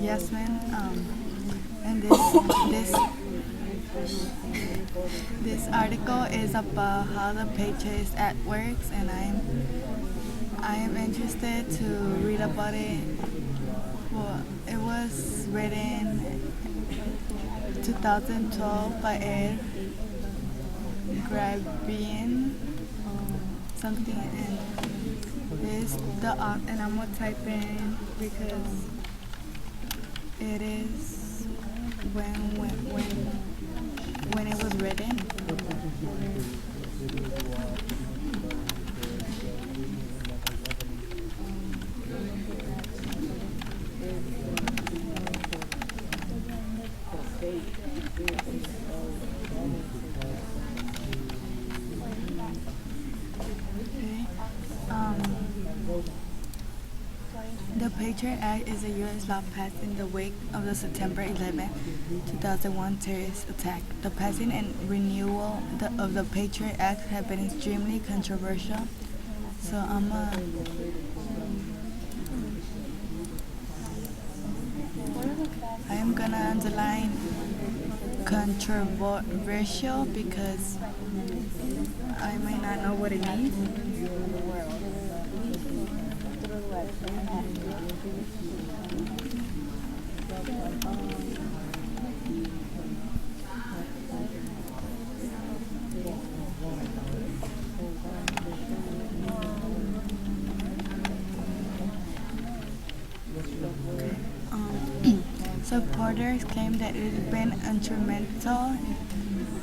Yasmin, and this article is about how the Patriots Act works, and I am interested to read about it. Well, it was written 2012 by Ed Grabian something, and this the and I'm gonna type in because it is when it was written. Okay. The Patriot Act is a U.S. law passed in the wake of the September 11, 2001 terrorist attack. The passing and renewal of the Patriot Act have been extremely controversial. So I am gonna underline controversial because I might not know what it means. Supporters claim that it has been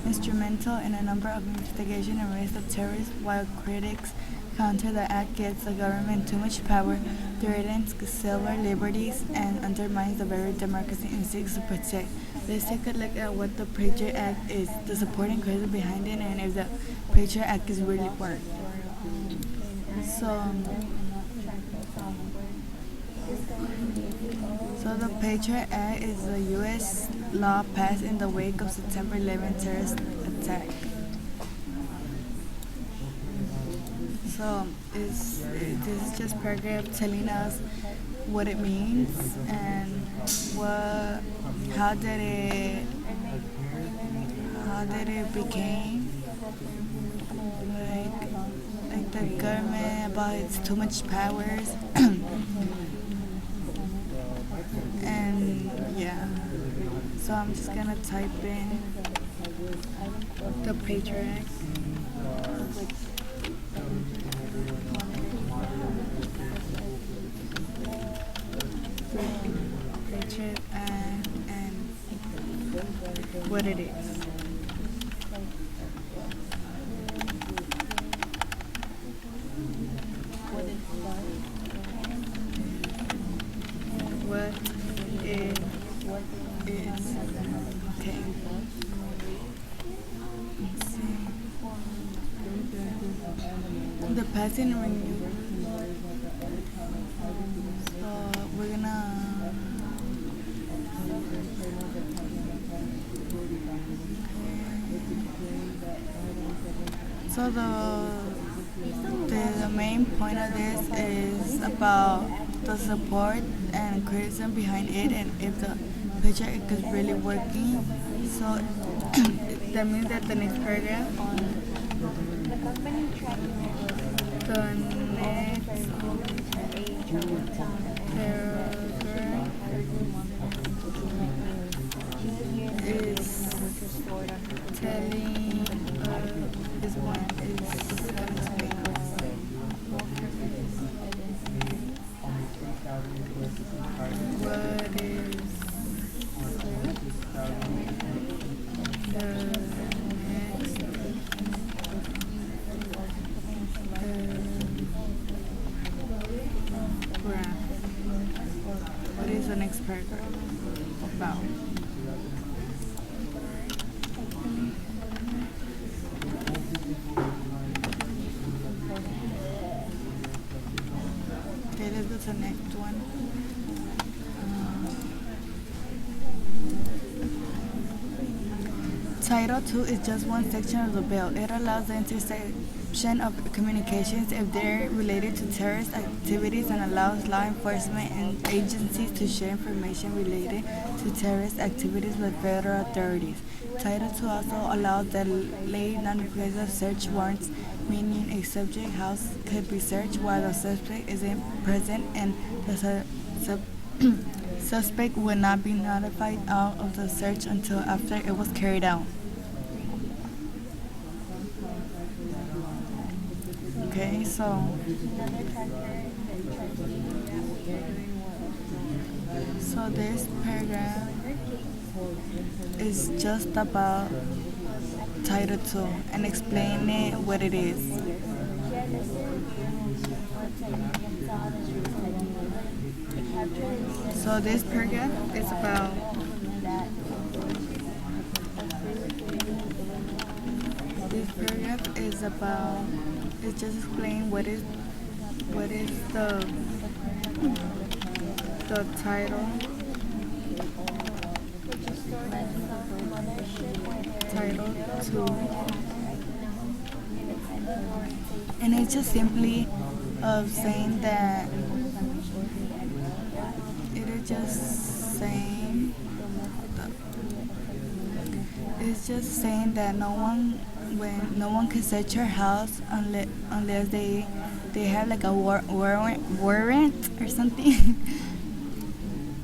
instrumental in a number of investigations and arrests of terrorists, while critics counter the act gives the government too much power, threatens civil liberties, and undermines the very democracy it seeks to protect. Let's take a look at what the Patriot Act is, the supporting cause behind it, and if the Patriot Act is really work. So the Patriot Act is a U.S. law passed in the wake of September 11 terrorist attack. So this is just paragraph telling us what it means and how did it became like the government about its too much powers. And yeah, so I'm just gonna type in the Patriot Act. Patriot Act and what it is. What it is. Okay. Let's see. The passing and renewal. So we're gonna. So the main point of this is about the support and criticism behind it, and if the picture is really working. So that means that the next paragraph, the next paragraph is telling this one is what is what is the next paragraph about? Okay, let's go to the next one. Title 2 is just one section of the bill. It allows the interception of communications if they're related to terrorist activities and allows law enforcement and agencies to share information related to terrorist activities with federal authorities. Title 2 also allows the late notification of search warrants, meaning a subject house could be searched while the suspect isn't present and the suspect would not be notified out of the search until after it was carried out. Okay, so this paragraph is just about Title 2 and explaining what it is. So this paragraph is about it's just explain what is the title 2, and it's just simply of saying that it's just saying that no one can search your house unless they have like a warrant or something.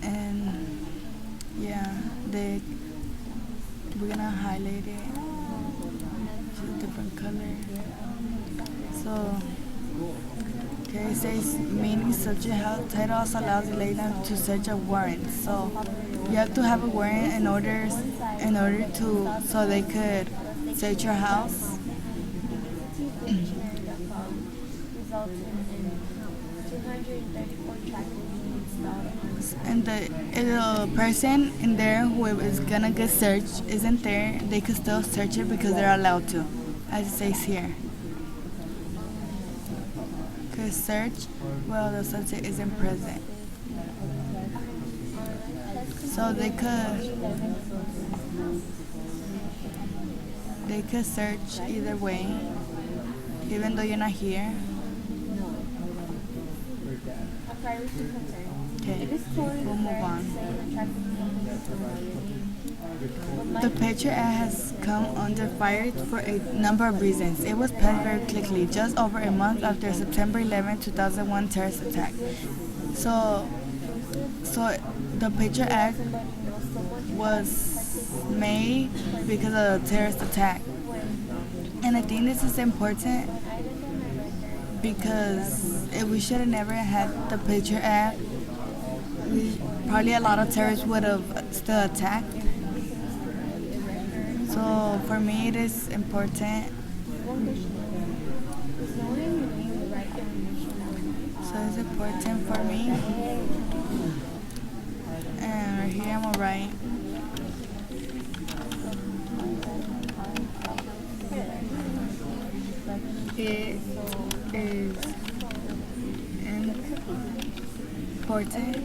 And yeah, we're gonna highlight it to a different color. So okay, it says meaning subject house. Title also allows the landlord to search a warrant. So you have to have a warrant in order to so they could search your house. And the person in there who is gonna get searched isn't there, they could still search it because they're allowed to, as it says here. Could search while the subject isn't present. So they could search either way, even though you're not here. Okay, we'll move on. The Patriot Act has come under fire for a number of reasons. It was passed very quickly, just over a month after September 11, 2001 terrorist attack. So the Patriot Act was made because of the terrorist attack. And I think this is important because if we should have never had the Patriot Act, probably a lot of terrorists would have still attacked. So for me it is important. So it's important for me. And right here I'm gonna write it is important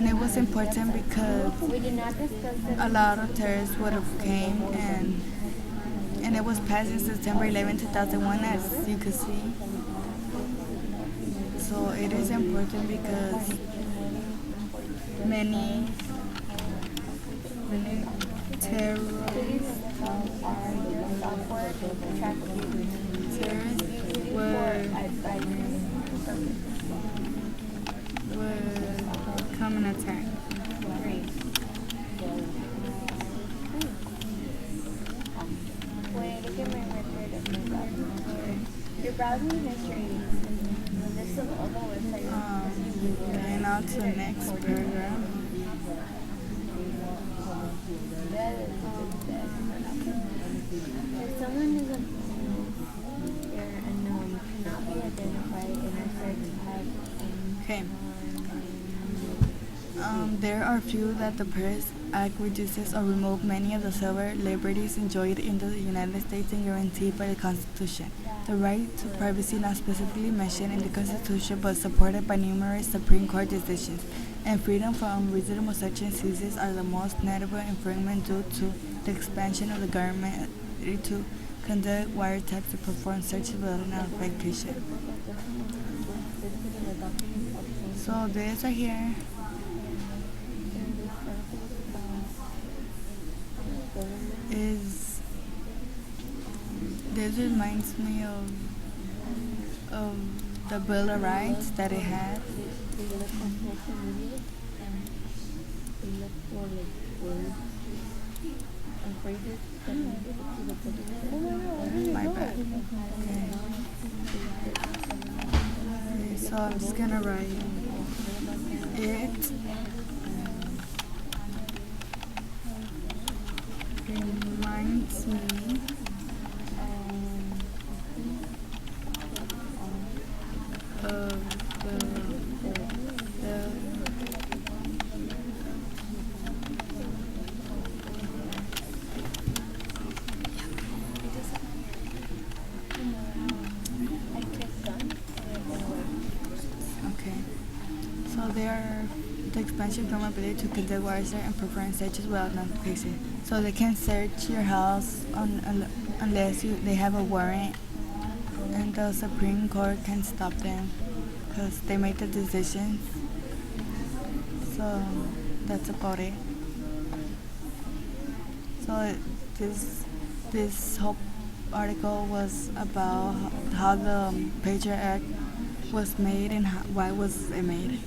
it was important because a lot of terrorists would have came and it was passed in September 11, 2001, as you can see. So it is important because many terrorists would come and attack. Your browsing history. And now to the next paragraph. If someone is unknown, cannot be identified and are said to have. Okay. There are few that Act reduces or removes many of the civil liberties enjoyed in the United States and guaranteed by the Constitution. The right to privacy, not specifically mentioned in the Constitution but supported by numerous Supreme Court decisions, and freedom from unreasonable search and seizures are the most notable infringement due to the expansion of the government to conduct wiretaps to perform searches without notification. So this right here is this reminds me of the Bill of Rights that it had. My bad. Okay, so I'm just gonna write it reminds me of the okay. So they are the expansion from ability to conduct wireless and perform searches without notification. So they can search your house unless they have a warrant, and the Supreme Court can stop them because they made the decisions. So that's about it. So this whole article was about how the Patriot Act was made and why was it made.